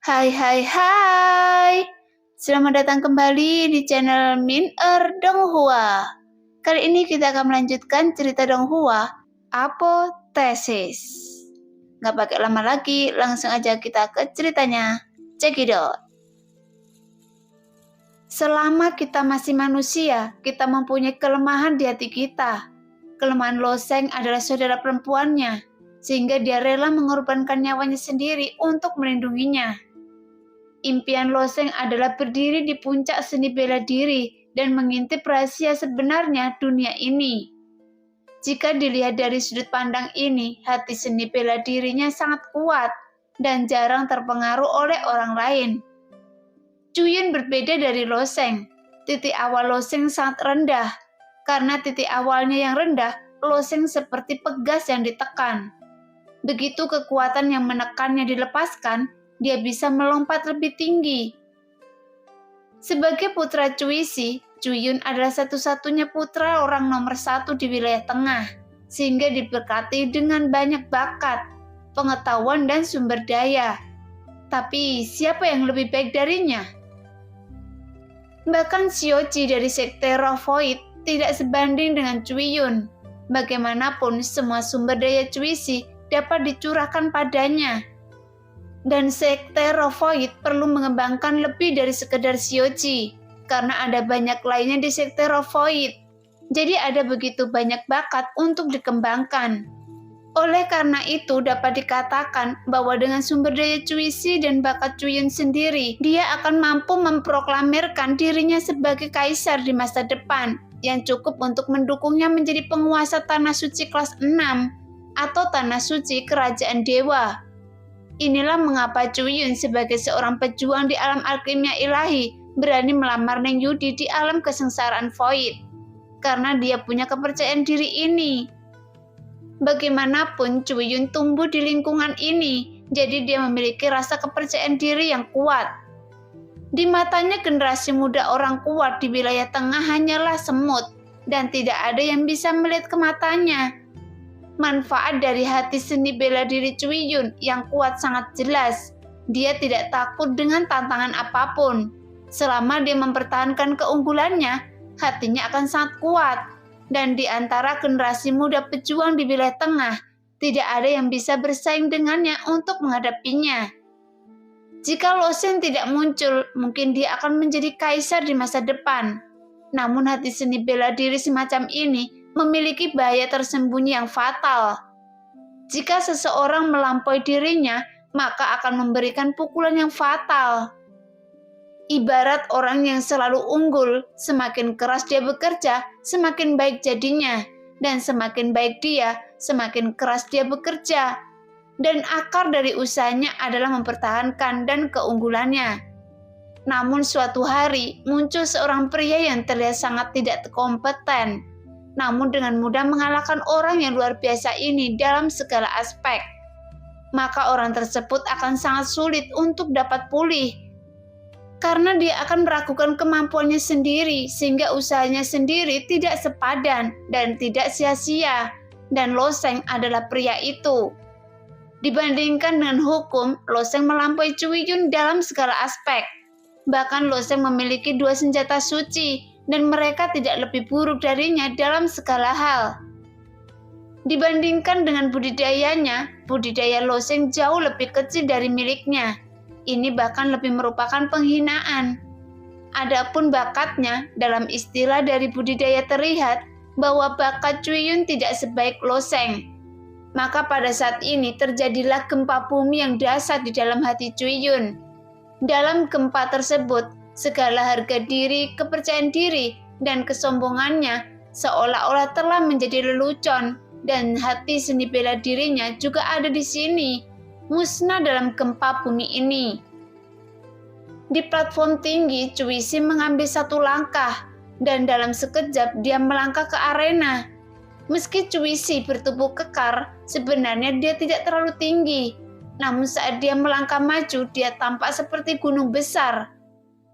Hai hai hai. Selamat datang kembali di channel Min Donghua. Kali ini kita akan melanjutkan cerita Donghua, Apotheosis. Gak pakai lama lagi, langsung aja kita ke ceritanya. Check it out. Selama kita masih manusia, kita mempunyai kelemahan di hati kita. Kelemahan Loseng adalah saudara perempuannya, sehingga dia rela mengorbankan nyawanya sendiri untuk melindunginya. Impian Loseng adalah berdiri di puncak seni bela diri dan mengintip rahasia sebenarnya dunia ini. Jika dilihat dari sudut pandang ini, hati seni bela dirinya sangat kuat dan jarang terpengaruh oleh orang lain. Cuyun berbeda dari Loseng. Titik awal Loseng sangat rendah. Karena titik awalnya yang rendah, Loseng seperti pegas yang ditekan. Begitu kekuatan yang menekannya dilepaskan, dia bisa melompat lebih tinggi. Sebagai putra Cuisi, Cuyun adalah satu-satunya putra orang nomor 1 di wilayah tengah, sehingga diberkati dengan banyak bakat, pengetahuan, dan sumber daya. Tapi siapa yang lebih baik darinya? Bahkan Xiaoji dari sekte Rovoid tidak sebanding dengan Cuyun. Bagaimanapun semua sumber daya Cuisi dapat dicurahkan padanya. Dan sekte Rovoid perlu mengembangkan lebih dari sekedar Xiaoji, karena ada banyak lainnya di sekte Rovoid. Jadi ada begitu banyak bakat untuk dikembangkan. Oleh karena itu dapat dikatakan bahwa dengan sumber daya Cuisi dan bakat Cuyun sendiri, dia akan mampu memproklamirkan dirinya sebagai kaisar di masa depan, yang cukup untuk mendukungnya menjadi penguasa tanah suci kelas 6 atau tanah suci kerajaan dewa. Inilah mengapa Cuyun sebagai seorang pejuang di alam alkimia ilahi berani melamar Neng Yudi di alam kesengsaraan Void. Karena dia punya kepercayaan diri ini. Bagaimanapun Cuyun tumbuh di lingkungan ini, jadi dia memiliki rasa kepercayaan diri yang kuat. Di matanya generasi muda orang kuat di wilayah tengah hanyalah semut, dan tidak ada yang bisa melihat ke matanya. Manfaat dari hati seni bela diri Cuyun yang kuat sangat jelas. Dia tidak takut dengan tantangan apapun. Selama dia mempertahankan keunggulannya, hatinya akan sangat kuat. Dan di antara generasi muda pejuang di wilayah tengah, tidak ada yang bisa bersaing dengannya untuk menghadapinya. Jika Loseng tidak muncul, mungkin dia akan menjadi kaisar di masa depan. Namun hati seni bela diri semacam ini memiliki bahaya tersembunyi yang fatal. Jika seseorang melampaui dirinya, maka akan memberikan pukulan yang fatal. Ibarat orang yang selalu unggul, semakin keras dia bekerja, semakin baik jadinya. Dan semakin baik dia, semakin keras dia bekerja. Dan akar dari usahanya adalah mempertahankan dan keunggulannya. Namun suatu hari, muncul seorang pria yang terlihat sangat tidak kompeten, namun dengan mudah mengalahkan orang yang luar biasa ini dalam segala aspek. Maka orang tersebut akan sangat sulit untuk dapat pulih. Karena dia akan meragukan kemampuannya sendiri, sehingga usahanya sendiri tidak sepadan dan tidak sia-sia. Dan Loseng adalah pria itu. Dibandingkan dengan hukum, Loseng melampaui Cuyun dalam segala aspek. Bahkan Loseng memiliki 2 senjata suci, dan mereka tidak lebih buruk darinya dalam segala hal. Dibandingkan dengan budidayanya, budidaya Loseng jauh lebih kecil dari miliknya. Ini bahkan lebih merupakan penghinaan. Adapun bakatnya, dalam istilah dari budidaya terlihat bahwa bakat Cuyun tidak sebaik Loseng. Maka pada saat ini terjadilah gempa bumi yang dahsyat di dalam hati Cuyun. Dalam gempa tersebut, segala harga diri, kepercayaan diri, dan kesombongannya seolah-olah telah menjadi lelucon, dan hati seni bela dirinya juga ada di sini, musnah dalam gempa bumi ini. Di platform tinggi, Cuisi mengambil satu langkah, dan dalam sekejap dia melangkah ke arena. Meski Cuisi bertubuh kekar, sebenarnya dia tidak terlalu tinggi. Namun saat dia melangkah maju, dia tampak seperti gunung besar.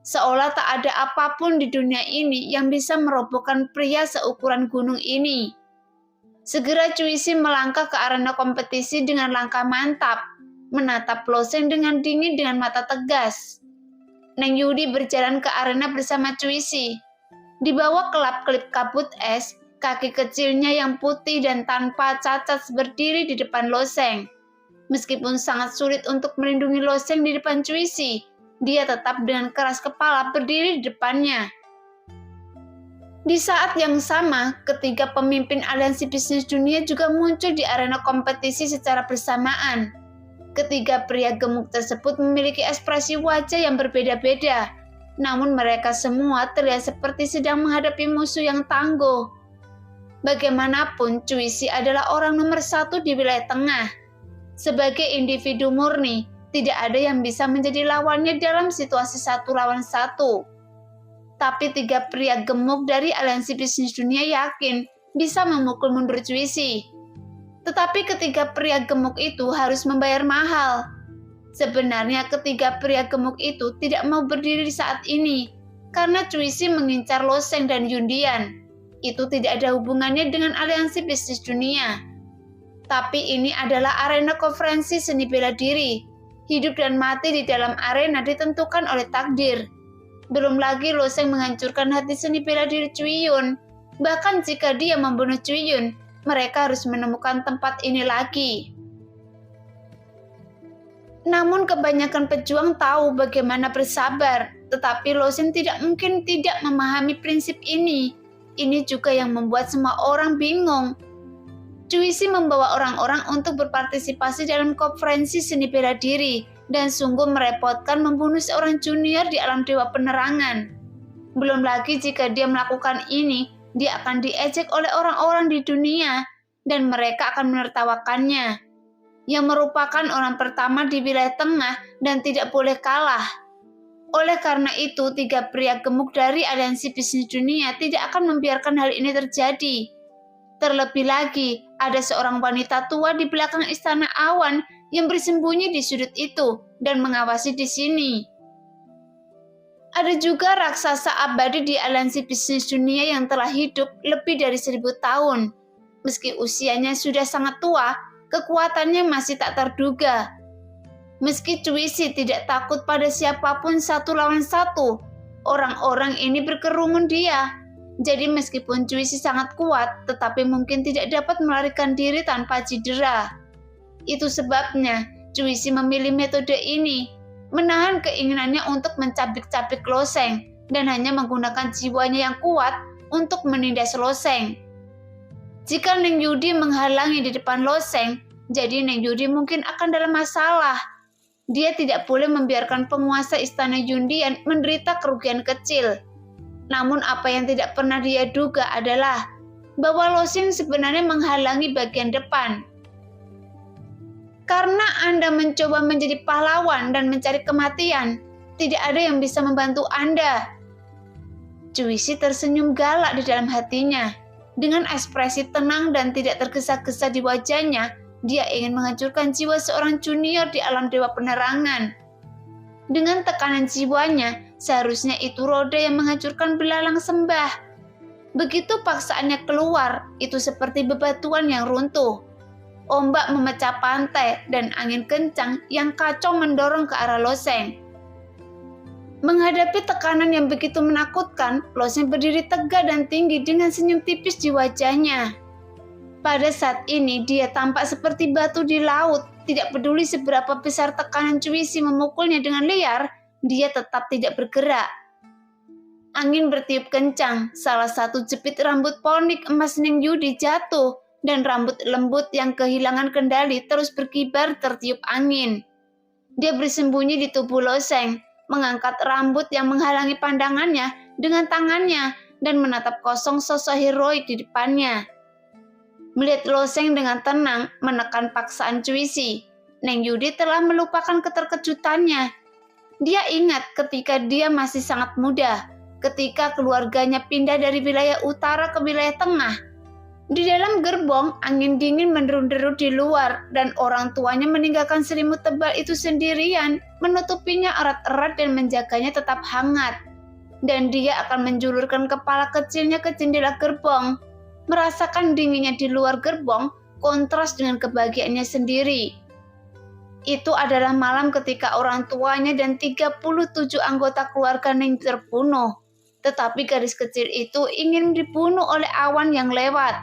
Seolah tak ada apapun di dunia ini yang bisa merobohkan pria seukuran gunung ini. Segera Cuisi melangkah ke arena kompetisi dengan langkah mantap. menatap Loseng dengan dingin dengan mata tegas. Neng Yudi berjalan ke arena bersama Cuisi. Di bawah kelap-kelip kabut es, kaki kecilnya yang putih dan tanpa cacat berdiri di depan Loseng. Meskipun sangat sulit untuk melindungi Loseng di depan Cuisi, dia tetap dengan keras kepala berdiri di depannya. Di saat yang sama, ketiga pemimpin aliansi bisnis dunia juga muncul di arena kompetisi secara bersamaan. Ketiga pria gemuk tersebut memiliki ekspresi wajah yang berbeda-beda, namun mereka semua terlihat seperti sedang menghadapi musuh yang tangguh. Bagaimanapun, Cuisi adalah orang nomor 1 di wilayah tengah. Sebagai individu murni, tidak ada yang bisa menjadi lawannya dalam situasi 1 lawan 1. Tapi 3 pria gemuk dari aliansi bisnis dunia yakin bisa memukul mundur Cuisi. Tetapi ketiga pria gemuk itu harus membayar mahal. Sebenarnya ketiga pria gemuk itu tidak mau berdiri di saat ini, karena Cuisi mengincar Loseng dan Yundian. Itu tidak ada hubungannya dengan aliansi bisnis dunia. Tapi ini adalah arena konferensi seni bela diri. Hidup dan mati di dalam arena ditentukan oleh takdir. Belum lagi Loseng menghancurkan hati seni bela diri Cuyun. Bahkan jika dia membunuh Cuyun, mereka harus menemukan tempat ini lagi. Namun kebanyakan pejuang tahu bagaimana bersabar, tetapi Loseng tidak mungkin tidak memahami prinsip ini. Ini juga yang membuat semua orang bingung. Cuisi membawa orang-orang untuk berpartisipasi dalam konferensi seni bela diri dan sungguh merepotkan membunuh seorang junior di alam dewa penerangan. Belum lagi jika dia melakukan ini, dia akan diejek oleh orang-orang di dunia dan mereka akan menertawakannya. Yang merupakan orang pertama di wilayah tengah dan tidak boleh kalah. Oleh karena itu, 3 pria gemuk dari aliansi bisnis dunia tidak akan membiarkan hal ini terjadi. Terlebih lagi, ada seorang wanita tua di belakang istana awan yang bersembunyi di sudut itu dan mengawasi di sini. Ada juga raksasa abadi di aliansi bisnis dunia yang telah hidup lebih dari 1000 tahun. Meski usianya sudah sangat tua, kekuatannya masih tak terduga. Meski Cuisi tidak takut pada siapapun 1 lawan 1, orang-orang ini berkerumun dia. Jadi meskipun Cuisi sangat kuat, tetapi mungkin tidak dapat melarikan diri tanpa cedera. Itu sebabnya Cuisi memilih metode ini, menahan keinginannya untuk mencabik-cabik Loseng dan hanya menggunakan jiwanya yang kuat untuk menindas Loseng. Jika Neng Yudi menghalangi di depan Loseng, jadi Neng Yudi mungkin akan dalam masalah. Dia tidak boleh membiarkan penguasa istana Yundian menderita kerugian kecil. Namun apa yang tidak pernah dia duga adalah bahwa Loseng sebenarnya menghalangi bagian depan. Karena Anda mencoba menjadi pahlawan dan mencari kematian, tidak ada yang bisa membantu Anda. Cuisi tersenyum galak di dalam hatinya. Dengan ekspresi tenang dan tidak tergesa-gesa di wajahnya, dia ingin menghancurkan jiwa seorang junior di alam dewa penerangan. Dengan tekanan jiwanya, seharusnya itu roda yang menghancurkan belalang sembah. Begitu paksaannya keluar, itu seperti bebatuan yang runtuh. Ombak memecah pantai dan angin kencang yang kacau mendorong ke arah Loseng. Menghadapi tekanan yang begitu menakutkan, Loseng berdiri tegak dan tinggi dengan senyum tipis di wajahnya. Pada saat ini dia tampak seperti batu di laut. Tidak peduli seberapa besar tekanan Cuisi memukulnya dengan liar, dia tetap tidak bergerak. Angin bertiup kencang, salah satu jepit rambut ponik emas Neng Yudi jatuh, dan rambut lembut yang kehilangan kendali terus berkibar tertiup angin. Dia bersembunyi di tubuh Loseng, mengangkat rambut yang menghalangi pandangannya dengan tangannya dan menatap kosong sosok heroik di depannya. Melihat Loseng dengan tenang menekan paksaan Cuisi, Neng Yudi telah melupakan keterkejutannya. Dia ingat ketika dia masih sangat muda, ketika keluarganya pindah dari wilayah utara ke wilayah tengah. Di dalam gerbong, angin dingin menderu-deru di luar dan orang tuanya meninggalkan selimut tebal itu sendirian, menutupinya erat-erat dan menjaganya tetap hangat. Dan dia akan menjulurkan kepala kecilnya ke jendela gerbong, merasakan dinginnya di luar gerbong, kontras dengan kebahagiaannya sendiri. Itu adalah malam ketika orang tuanya dan 37 anggota keluarga Neng terbunuh. Tetapi gadis kecil itu ingin dibunuh oleh awan yang lewat.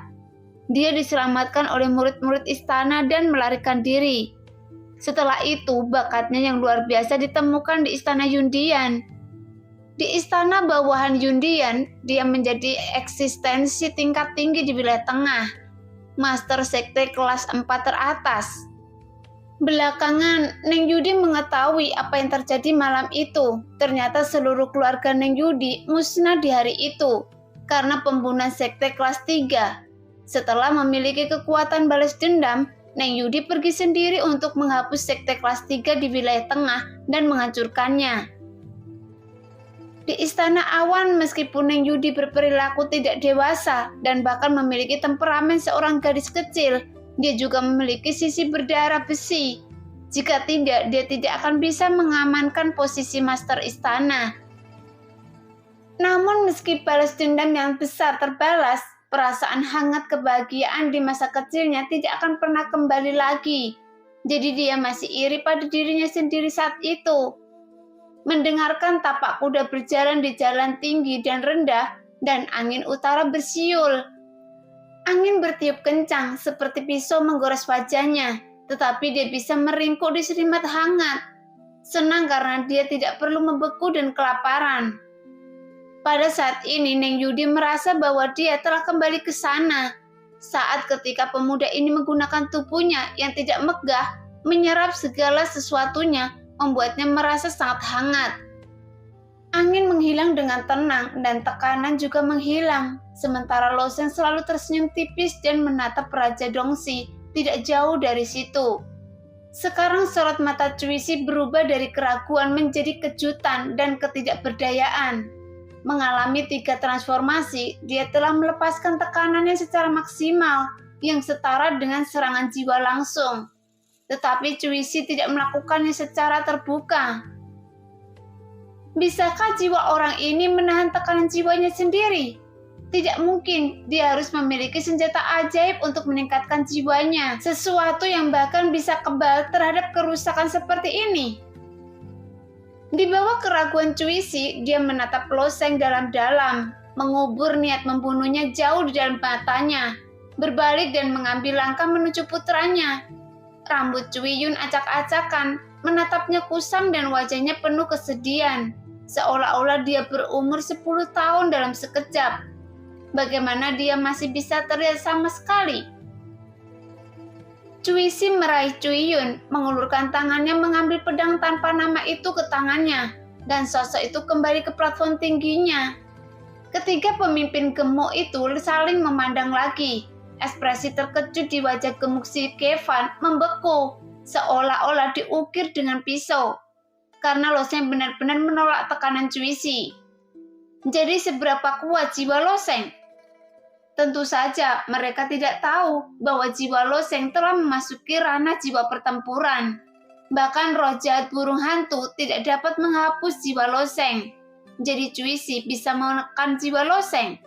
Dia diselamatkan oleh murid-murid istana dan melarikan diri. Setelah itu, bakatnya yang luar biasa ditemukan di istana Yundian. Di istana bawahan Yundian, dia menjadi eksistensi tingkat tinggi di wilayah tengah, master sekte kelas 4 teratas. Belakangan, Neng Yudi mengetahui apa yang terjadi malam itu. Ternyata seluruh keluarga Neng Yudi musnah di hari itu karena pembunuhan sekte kelas 3. Setelah memiliki kekuatan balas dendam, Neng Yudi pergi sendiri untuk menghapus sekte kelas 3 di wilayah tengah dan menghancurkannya. Di istana awan, meskipun Neng Yudi berperilaku tidak dewasa dan bahkan memiliki temperamen seorang gadis kecil, dia juga memiliki sisi berdarah besi. Jika tidak, dia tidak akan bisa mengamankan posisi master istana. Namun meski balas dendam yang besar terbalas, perasaan hangat kebahagiaan di masa kecilnya tidak akan pernah kembali lagi. Jadi dia masih iri pada dirinya sendiri saat itu. Mendengarkan tapak kuda berjalan di jalan tinggi dan rendah, dan angin utara bersiul. Angin bertiup kencang seperti pisau menggores wajahnya, tetapi dia bisa meringkuk di selimut hangat. Senang karena dia tidak perlu membeku dan kelaparan. Pada saat ini, Neng Yudi merasa bahwa dia telah kembali ke sana. Saat ketika pemuda ini menggunakan tubuhnya yang tidak megah, menyerap segala sesuatunya, membuatnya merasa sangat hangat. Angin menghilang dengan tenang dan tekanan juga menghilang. Sementara Loseng selalu tersenyum tipis dan menatap Raja Dongsi tidak jauh dari situ. Sekarang sorot mata Cuisi berubah dari keraguan menjadi kejutan dan ketidakberdayaan. Mengalami 3 transformasi, dia telah melepaskan tekanannya secara maksimal yang setara dengan serangan jiwa langsung. Tetapi Cuisi tidak melakukannya secara terbuka. Bisakah jiwa orang ini menahan tekanan jiwanya sendiri? Tidak mungkin, dia harus memiliki senjata ajaib untuk meningkatkan jiwanya, sesuatu yang bahkan bisa kebal terhadap kerusakan seperti ini. Di bawah keraguan Cuisi, dia menatap Loseng dalam-dalam, mengubur niat membunuhnya jauh di dalam matanya, berbalik dan mengambil langkah menuju putranya. Rambut Cuiyun acak-acakan, menatapnya kusam dan wajahnya penuh kesedihan, seolah-olah dia berumur 10 tahun dalam sekejap. Bagaimana dia masih bisa terlihat sama sekali? Cuisi meraih Cuiyun, mengulurkan tangannya mengambil pedang tanpa nama itu ke tangannya, dan sosok itu kembali ke platform tingginya. Ketiga pemimpin gemuk itu saling memandang lagi. Ekspresi terkejut di wajah gemuk si Kevan membeku, seolah-olah diukir dengan pisau, karena Loseng benar-benar menolak tekanan Cuisi. Jadi seberapa kuat jiwa Loseng? Tentu saja mereka tidak tahu bahwa jiwa Loseng telah memasuki ranah jiwa pertempuran. Bahkan roh jahat burung hantu tidak dapat menghapus jiwa Loseng. Jadi Cuisi bisa menekan jiwa Loseng.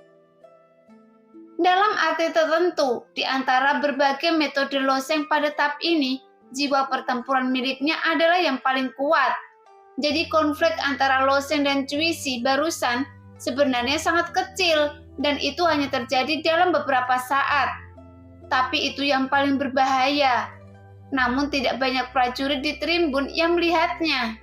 Dalam arti tertentu, di antara berbagai metode Loseng pada tahap ini, jiwa pertempuran miliknya adalah yang paling kuat. Jadi konflik antara Loseng dan Cuisi barusan sebenarnya sangat kecil, dan itu hanya terjadi dalam beberapa saat. Tapi itu yang paling berbahaya. Namun tidak banyak prajurit di Tribun yang melihatnya.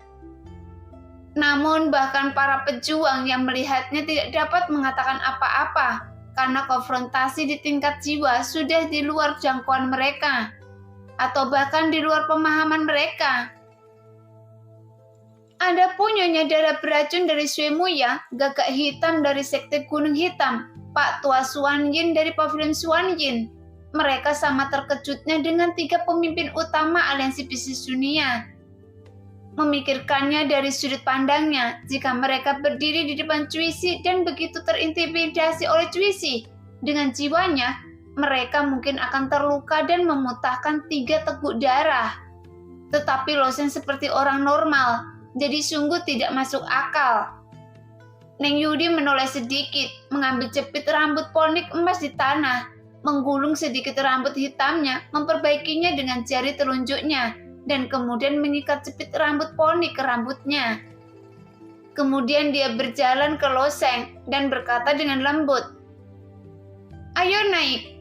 Namun bahkan para pejuang yang melihatnya tidak dapat mengatakan apa-apa, karena konfrontasi di tingkat jiwa sudah di luar jangkauan mereka, atau bahkan di luar pemahaman mereka. Adapun Nyonya darah beracun dari Suemuya, Gagak hitam dari Sekte Gunung Hitam, Pak Tua Suanyin dari Pavilion Suanyin, mereka sama terkejutnya dengan 3 pemimpin utama aliansi bisnis dunia. Memikirkannya dari sudut pandangnya, jika mereka berdiri di depan Cuisi dan begitu terintimidasi oleh Cuisi dengan jiwanya, mereka mungkin akan terluka dan memuntahkan 3 teguk darah. Tetapi Loseng seperti orang normal, jadi sungguh tidak masuk akal. Neng Yudi menoleh sedikit, mengambil jepit rambut ponik emas di tanah, menggulung sedikit rambut hitamnya, memperbaikinya dengan jari telunjuknya, dan kemudian mengikat cepit rambut poni ke rambutnya. Kemudian dia berjalan ke Lo Sheng dan berkata dengan lembut, "Ayo naik."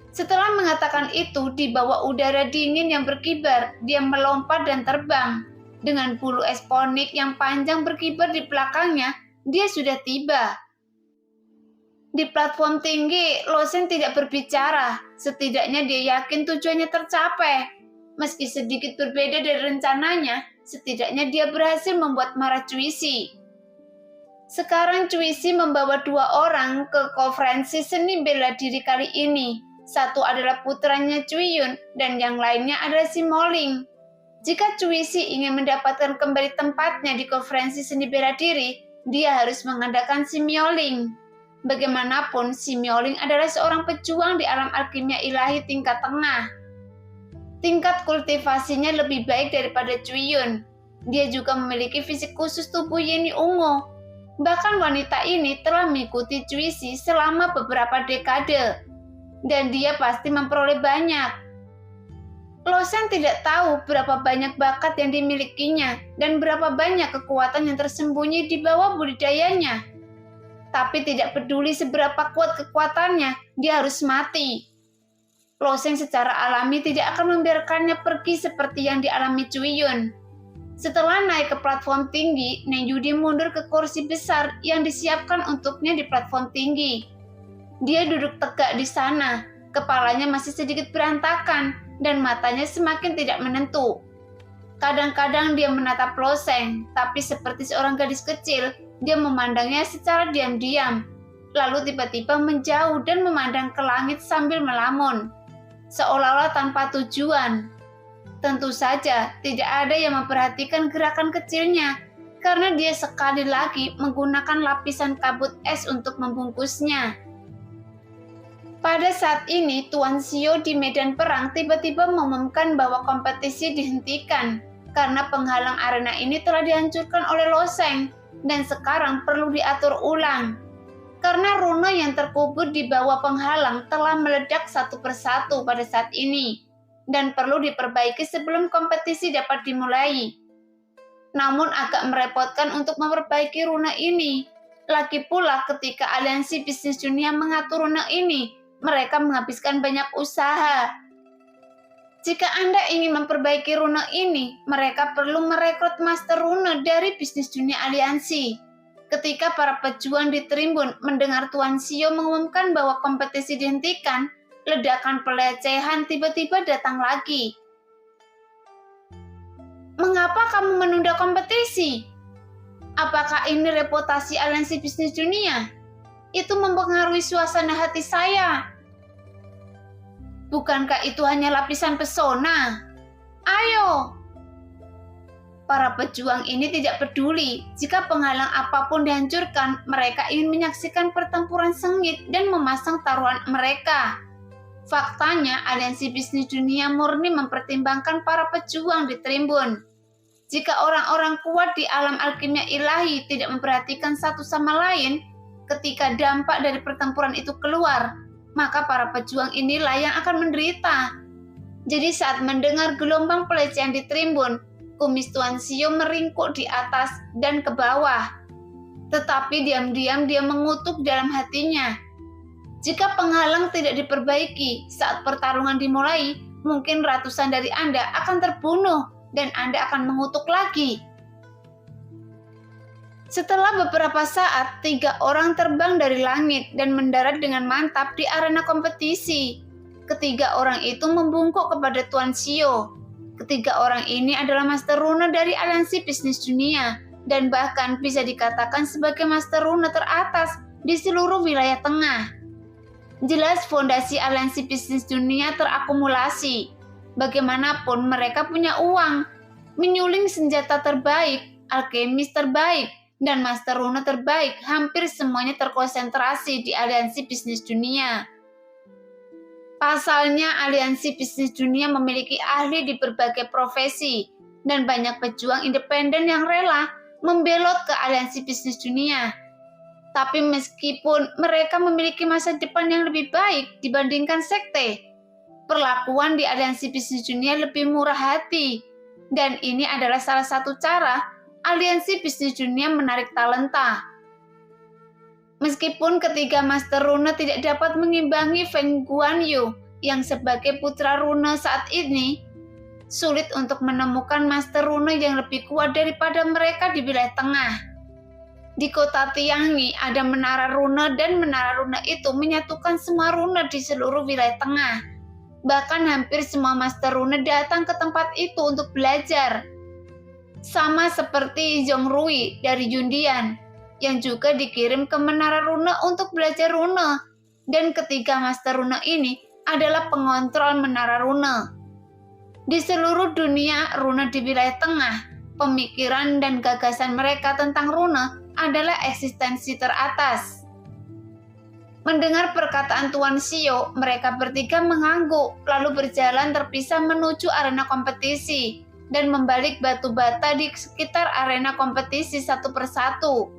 Setelah mengatakan itu, di bawah udara dingin yang berkibar, dia melompat dan terbang. Dengan bulu es ponik yang panjang berkibar di belakangnya, dia sudah tiba. Di platform tinggi, Lo Sheng tidak berbicara. Setidaknya dia yakin tujuannya tercapai. Meski sedikit berbeda dari rencananya, setidaknya dia berhasil membuat marah Cuisi. Sekarang Cuisi membawa 2 orang ke konferensi seni bela diri kali ini. Satu adalah putranya Cuyun dan yang lainnya adalah si Moling. Jika Cuisi ingin mendapatkan kembali tempatnya di konferensi seni bela diri, dia harus mengandalkan si Mioling. Bagaimanapun, si Mioling adalah seorang pejuang di alam alkimia ilahi tingkat tengah. Tingkat kultivasinya lebih baik daripada Cuyun. Dia juga memiliki fisik khusus tubuh Yeni ungu. Bahkan wanita ini telah mengikuti Cuisi selama beberapa dekade. Dan dia pasti memperoleh banyak. Lo Sheng tidak tahu berapa banyak bakat yang dimilikinya dan berapa banyak kekuatan yang tersembunyi di bawah budidayanya. Tapi tidak peduli seberapa kuat kekuatannya, dia harus mati. Lo Sheng secara alami tidak akan membiarkannya pergi seperti yang dialami Cuyun. Setelah naik ke platform tinggi, Neng Yudi mundur ke kursi besar yang disiapkan untuknya di platform tinggi. Dia duduk tegak di sana, kepalanya masih sedikit berantakan dan matanya semakin tidak menentu. Kadang-kadang dia menatap Lo Sheng, tapi seperti seorang gadis kecil, dia memandangnya secara diam-diam, lalu tiba-tiba menjauh dan memandang ke langit sambil melamun, seolah-olah tanpa tujuan. Tentu saja tidak ada yang memperhatikan gerakan kecilnya, karena dia sekali lagi menggunakan lapisan kabut es untuk membungkusnya. Pada saat ini, Tuan Xiao di medan perang tiba-tiba mengumumkan bahwa kompetisi dihentikan karena penghalang arena ini telah dihancurkan oleh Lo Sheng dan sekarang perlu diatur ulang. Karena rune yang terkubur di bawah penghalang telah meledak satu persatu pada saat ini dan perlu diperbaiki sebelum kompetisi dapat dimulai. Namun agak merepotkan untuk memperbaiki rune ini. Lagi pula ketika aliansi bisnis dunia mengatur rune ini, mereka menghabiskan banyak usaha. Jika Anda ingin memperbaiki rune ini, mereka perlu merekrut master rune dari bisnis dunia aliansi. Ketika para pejuang di Tribun mendengar Tuan Xiao mengumumkan bahwa kompetisi dihentikan, ledakan pelecehan tiba-tiba datang lagi. "Mengapa kamu menunda kompetisi? Apakah ini reputasi aliansi bisnis dunia? Itu mempengaruhi suasana hati saya. Bukankah itu hanya lapisan pesona? Ayo!" Para pejuang ini tidak peduli. Jika penghalang apapun dihancurkan, mereka ingin menyaksikan pertempuran sengit dan memasang taruhan mereka. Faktanya, aliansi bisnis dunia murni mempertimbangkan para pejuang di Tribun. Jika orang-orang kuat di alam alkimia ilahi tidak memperhatikan satu sama lain, ketika dampak dari pertempuran itu keluar, maka para pejuang inilah yang akan menderita. Jadi saat mendengar gelombang pelecehan di Tribun, kumis Tuan Xiao meringkuk di atas dan ke bawah. Tetapi diam-diam dia mengutuk dalam hatinya. Jika penghalang tidak diperbaiki saat pertarungan dimulai, mungkin ratusan dari Anda akan terbunuh dan Anda akan mengutuk lagi. Setelah beberapa saat, 3 orang terbang dari langit dan mendarat dengan mantap di arena kompetisi. Ketiga orang itu membungkuk kepada Tuan Xiao. Ketiga orang ini adalah master rune dari aliansi bisnis dunia dan bahkan bisa dikatakan sebagai master rune teratas di seluruh wilayah tengah. Jelas fondasi aliansi bisnis dunia terakumulasi. Bagaimanapun mereka punya uang, menyuling senjata terbaik, alkemis terbaik, dan master rune terbaik hampir semuanya terkonsentrasi di aliansi bisnis dunia. Pasalnya, aliansi bisnis dunia memiliki ahli di berbagai profesi dan banyak pejuang independen yang rela membelot ke aliansi bisnis dunia. Tapi meskipun mereka memiliki masa depan yang lebih baik dibandingkan sekte, perlakuan di aliansi bisnis dunia lebih murah hati. Dan ini adalah salah satu cara aliansi bisnis dunia menarik talenta. Meskipun ketiga Master Rune tidak dapat mengimbangi Feng Guanyu yang sebagai putra rune saat ini, sulit untuk menemukan Master Rune yang lebih kuat daripada mereka di wilayah tengah. Di kota Tiangi ada menara rune dan menara rune itu menyatukan semua rune di seluruh wilayah tengah. Bahkan hampir semua Master Rune datang ke tempat itu untuk belajar. Sama seperti Zhongrui dari Yundian yang juga dikirim ke menara rune untuk belajar rune. Dan ketiga Master Rune ini adalah pengontrol menara rune. Di seluruh dunia rune di wilayah tengah, pemikiran dan gagasan mereka tentang rune adalah eksistensi teratas. Mendengar perkataan Tuan Xiao, mereka bertiga mengangguk, lalu berjalan terpisah menuju arena kompetisi dan membalik batu bata di sekitar arena kompetisi satu persatu.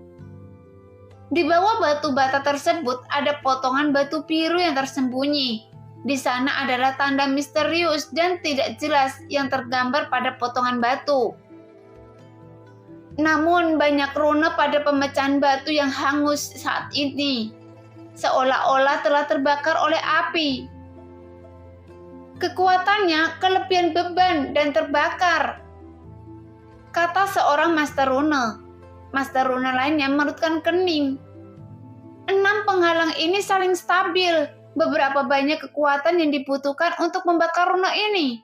Di bawah batu bata tersebut ada potongan batu biru yang tersembunyi. Di sana adalah tanda misterius dan tidak jelas yang tergambar pada potongan batu. Namun banyak rune pada pemecahan batu yang hangus saat ini, seolah-olah telah terbakar oleh api. Kekuatannya kelebihan beban dan terbakar, kata seorang Master Rune. Master Rune lainnya merutkan kening. 6 penghalang ini saling stabil. Beberapa banyak kekuatan yang dibutuhkan untuk membakar rune ini.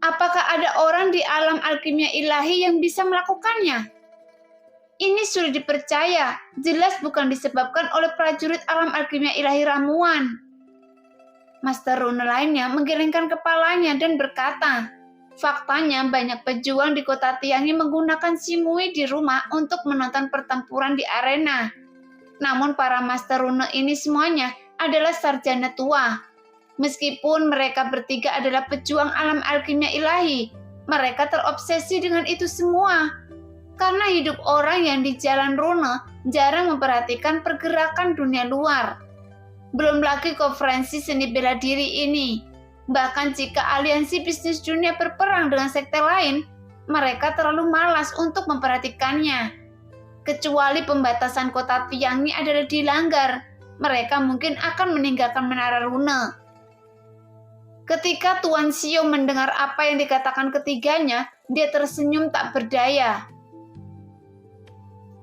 Apakah ada orang di alam alkimia ilahi yang bisa melakukannya? Ini sulit dipercaya, jelas bukan disebabkan oleh prajurit alam alkimia ilahi ramuan. Master Rune lainnya menggelengkan kepalanya dan berkata, faktanya banyak pejuang di kota Tiangi menggunakan Shimui di rumah untuk menonton pertempuran di arena. Namun para Master Rune ini semuanya adalah sarjana tua. Meskipun mereka bertiga adalah pejuang alam alkimia ilahi, mereka terobsesi dengan itu semua. Karena hidup orang yang di jalan rune jarang memperhatikan pergerakan dunia luar. Belum lagi konferensi seni bela diri ini. Bahkan jika aliansi bisnis dunia berperang dengan sekte lain, mereka terlalu malas untuk memperhatikannya. Kecuali pembatasan kota Tiangi adalah dilanggar, mereka mungkin akan meninggalkan menara rune. Ketika Tuan Xiao mendengar apa yang dikatakan ketiganya, dia tersenyum tak berdaya.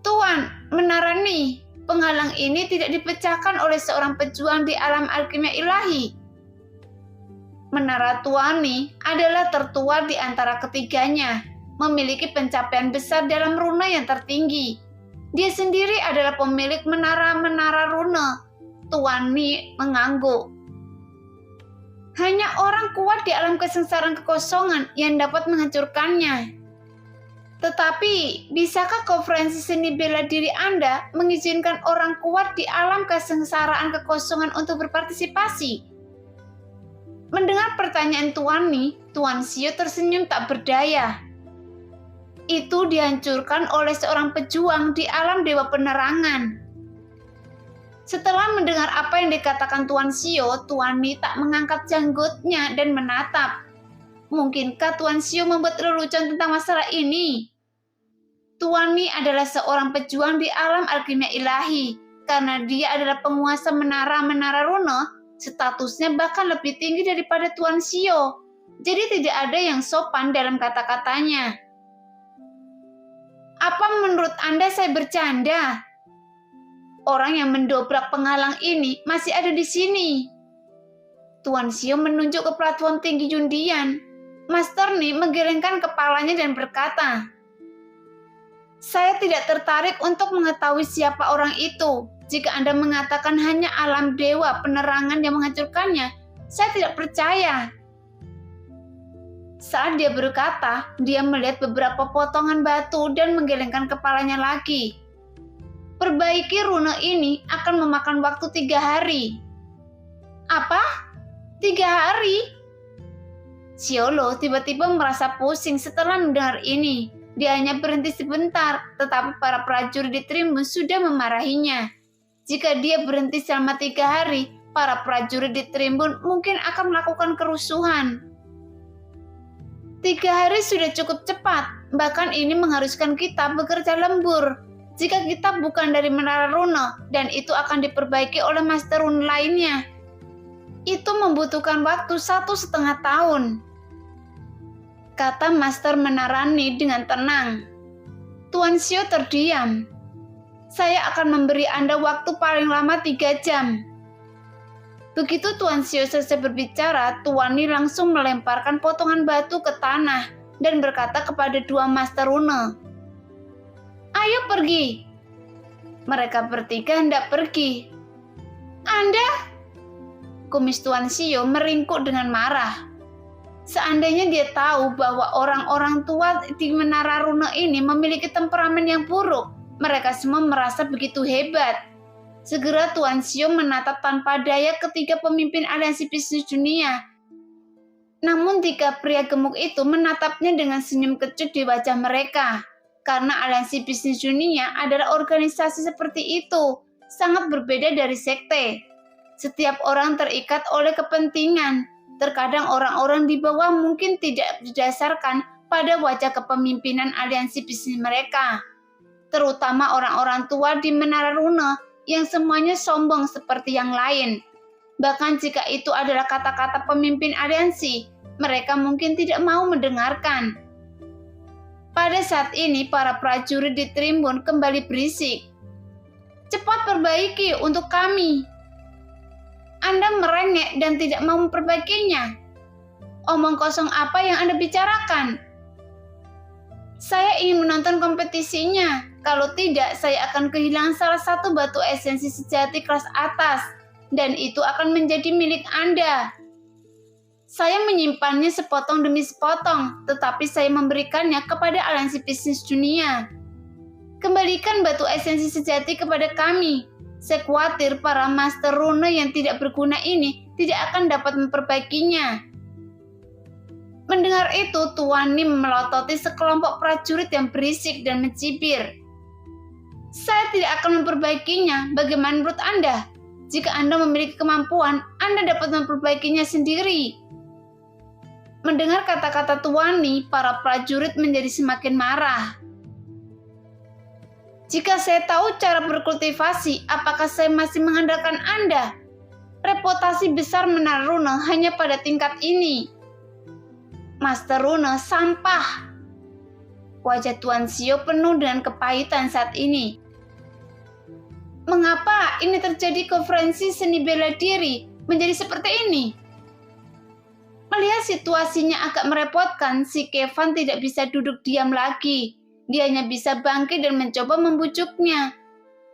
Tuan, menara nih, penghalang ini tidak dipecahkan oleh seorang pejuang di alam alkimia ilahi. Menara Tuani adalah tertua di antara ketiganya, memiliki pencapaian besar dalam rune yang tertinggi. Dia sendiri adalah pemilik menara-menara rune. Tuani mengangguk. Hanya orang kuat di alam kesengsaraan kekosongan yang dapat menghancurkannya. Tetapi, bisakah konferensi seni bela diri Anda mengizinkan orang kuat di alam kesengsaraan kekosongan untuk berpartisipasi? Mendengar pertanyaan Tuani, Tuan Xiao tersenyum tak berdaya. Itu dihancurkan oleh seorang pejuang di alam dewa penerangan. Setelah mendengar apa yang dikatakan Tuan Xiao, Tuani tak mengangkat janggutnya dan menatap. Mungkinkah Tuan Xiao membuat lelucon tentang masalah ini? Tuani adalah seorang pejuang di alam alkimia ilahi. Karena dia adalah penguasa menara-menara rune, statusnya bahkan lebih tinggi daripada Tuan Xiao. Jadi tidak ada yang sopan dalam kata-katanya. Apa menurut Anda saya bercanda? Orang yang mendobrak penghalang ini masih ada di sini. Tuan Xiao menunjuk ke platform tinggi Yundian. Master Ni menggelengkan kepalanya dan berkata, saya tidak tertarik untuk mengetahui siapa orang itu. Jika Anda mengatakan hanya alam dewa penerangan yang menghancurkannya, saya tidak percaya. Saat dia berkata, dia melihat beberapa potongan batu dan menggelengkan kepalanya lagi. Perbaiki rune ini akan memakan waktu 3 hari. Apa? 3 hari? Xiaolo tiba-tiba merasa pusing setelah mendengar ini. Dia hanya berhenti sebentar, tetapi para prajurit di Trimus sudah memarahinya. Jika dia berhenti selama 3 hari, para prajurit di Tribun mungkin akan melakukan kerusuhan. 3 hari sudah cukup cepat, bahkan ini mengharuskan kita bekerja lembur. Jika kita bukan dari Menara Rune, dan itu akan diperbaiki oleh Master Rune lainnya, itu membutuhkan waktu 1,5 tahun, kata Master Menarani dengan tenang. Tuan Xiao terdiam. Saya akan memberi Anda waktu paling lama 3 jam. Begitu Tuan Xiao selesai berbicara, Tuan Ni langsung melemparkan potongan batu ke tanah dan berkata kepada 2 Master Rune, "Ayo pergi." Mereka bertiga hendak pergi. "Anda?" Kumis Tuan Xiao meringkuk dengan marah. Seandainya dia tahu bahwa orang-orang tua di Menara Rune ini memiliki temperamen yang buruk, mereka semua merasa begitu hebat. Segera Tuan Xiao menatap tanpa daya ketiga pemimpin aliansi bisnis dunia. Namun 3 pria gemuk itu menatapnya dengan senyum kecut di wajah mereka. Karena aliansi bisnis dunia adalah organisasi seperti itu, sangat berbeda dari sekte. Setiap orang terikat oleh kepentingan. Terkadang orang-orang di bawah mungkin tidak didasarkan pada wajah kepemimpinan aliansi bisnis mereka. Terutama orang-orang tua di Menara Rune yang semuanya sombong seperti yang lain. Bahkan jika itu adalah kata-kata pemimpin aliansi, mereka mungkin tidak mau mendengarkan. Pada saat ini, para prajurit di Tribun kembali berisik. "Cepat perbaiki untuk kami." Anda merengek dan tidak mau memperbaikinya. Omong kosong apa yang Anda bicarakan? Saya ingin menonton kompetisinya. Kalau tidak, saya akan kehilangan salah satu batu esensi sejati kelas atas, dan itu akan menjadi milik Anda. Saya menyimpannya sepotong demi sepotong, tetapi saya memberikannya kepada aliansi bisnis dunia. Kembalikan batu esensi sejati kepada kami. Saya khawatir para Master Rune yang tidak berguna ini tidak akan dapat memperbaikinya. Mendengar itu, Tuan Ni melototi sekelompok prajurit yang berisik dan mencibir. "Saya tidak akan memperbaikinya. Bagaimana menurut Anda? Jika Anda memiliki kemampuan, Anda dapat memperbaikinya sendiri." Mendengar kata-kata Tuan Ni, para prajurit menjadi semakin marah. "Jika saya tahu cara berkultivasi, apakah saya masih mengandalkan Anda? Reputasi besar Menara Rune hanya pada tingkat ini. Master Rune sampah." Wajah Tuan Xiao penuh dengan kepahitan saat ini. "Mengapa ini terjadi konferensi seni bela diri menjadi seperti ini?" Melihat situasinya agak merepotkan, si Kevin tidak bisa duduk diam lagi. Dia hanya bisa bangkit dan mencoba membujuknya.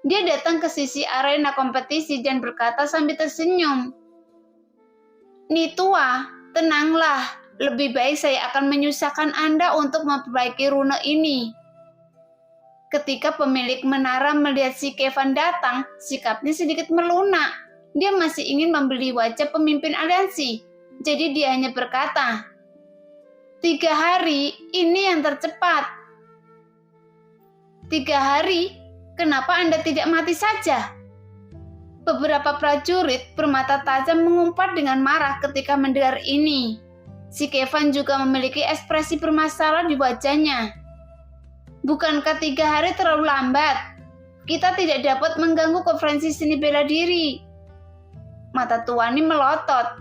Dia datang ke sisi arena kompetisi dan berkata sambil tersenyum, "Ni tua, tenanglah. Lebih baik saya akan menyusahkan Anda untuk memperbaiki rune ini." Ketika pemilik menara melihat si Kevin datang, sikapnya sedikit melunak. Dia masih ingin membeli wajah pemimpin aliansi. Jadi dia hanya berkata, 3 hari, ini yang tercepat." 3 hari? Kenapa Anda tidak mati saja? Beberapa prajurit bermata tajam mengumpat dengan marah ketika mendengar ini. Si Kevin juga memiliki ekspresi bermasalah di wajahnya. "Bukankah 3 hari terlalu lambat? Kita tidak dapat mengganggu konferensi seni bela diri." Mata Tuan Ni melotot.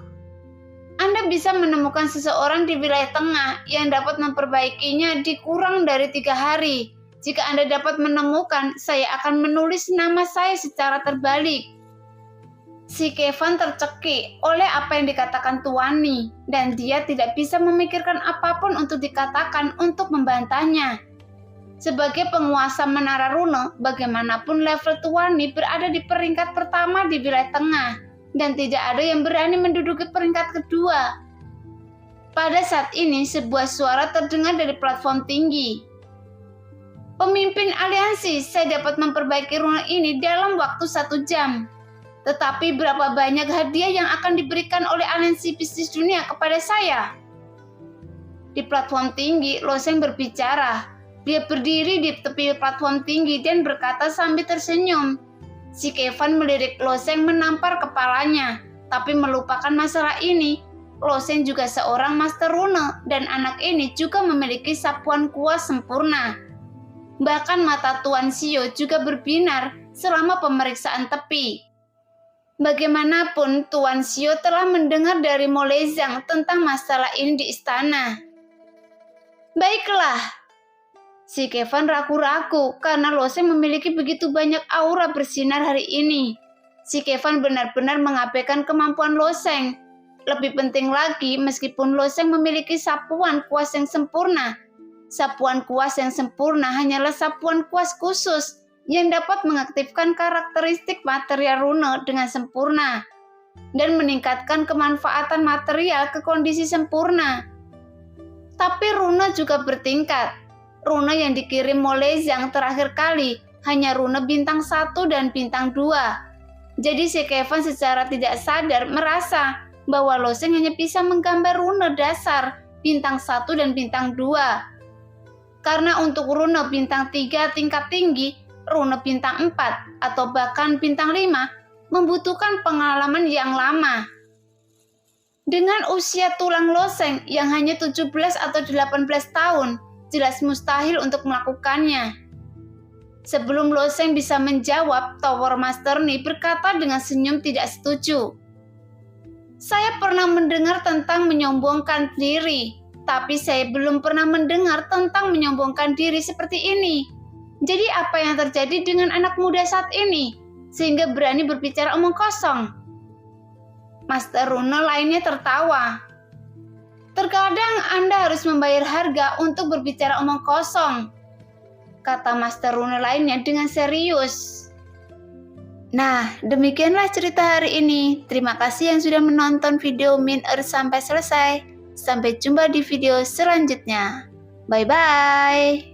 "Anda bisa menemukan seseorang di wilayah tengah yang dapat memperbaikinya di kurang dari 3 hari. Jika Anda dapat menemukan, saya akan menulis nama saya secara terbalik." Si Kevin tercekik oleh apa yang dikatakan Tuan Ni, dan dia tidak bisa memikirkan apapun untuk dikatakan untuk membantahnya. Sebagai penguasa Menara Rune, bagaimanapun level Tuan Ni berada di peringkat pertama di wilayah tengah, dan tidak ada yang berani menduduki peringkat kedua. Pada saat ini, sebuah suara terdengar dari platform tinggi. "Pemimpin aliansi, saya dapat memperbaiki rune ini dalam waktu 1 jam. Tetapi berapa banyak hadiah yang akan diberikan oleh aliansi bisnis dunia kepada saya?" Di platform tinggi, Loseng berbicara. Dia berdiri di tepi platform tinggi dan berkata sambil tersenyum. Si Kevin melirik Loseng menampar kepalanya. tapi melupakan masalah ini. Loseng juga seorang master rune dan anak ini juga memiliki sapuan kuas sempurna. Bahkan mata Tuan Xio juga berbinar selama pemeriksaan tepi. Bagaimanapun Tuan Xio telah mendengar dari Mo Lezang tentang masalah ini di istana. Baiklah, si Kevin ragu-ragu karena Loseng memiliki begitu banyak aura bersinar hari ini. Si Kevin benar-benar mengabaikan kemampuan Loseng. Lebih penting lagi, meskipun Loseng memiliki sapuan kuas yang sempurna, sapuan kuas yang sempurna hanyalah sapuan kuas khusus yang dapat mengaktifkan karakteristik material rune dengan sempurna dan meningkatkan kemanfaatan material ke kondisi sempurna. Tapi rune juga bertingkat. Rune yang dikirim Mo Lezang terakhir kali hanya rune bintang 1 dan bintang 2. Jadi si Kevin secara tidak sadar merasa bahwa Loseng hanya bisa menggambar rune dasar bintang 1 dan bintang 2. Karena untuk rune bintang 3 tingkat tinggi, rune bintang 4 atau bahkan bintang 5 membutuhkan pengalaman yang lama. Dengan usia tulang Loseng yang hanya 17 atau 18 tahun, jelas mustahil untuk melakukannya. Sebelum Loseng bisa menjawab, Tower Master Ni berkata dengan senyum tidak setuju. Saya pernah mendengar tentang menyombongkan diri, tapi saya belum pernah mendengar tentang menyombongkan diri seperti ini. Jadi apa yang terjadi dengan anak muda saat ini, sehingga berani berbicara omong kosong? Master Rune lainnya tertawa. Terkadang Anda harus membayar harga untuk berbicara omong kosong, kata Master Rune lainnya dengan serius. Nah, demikianlah cerita hari ini. Terima kasih yang sudah menonton video Min Earth sampai selesai. Sampai jumpa di video selanjutnya. Bye-bye.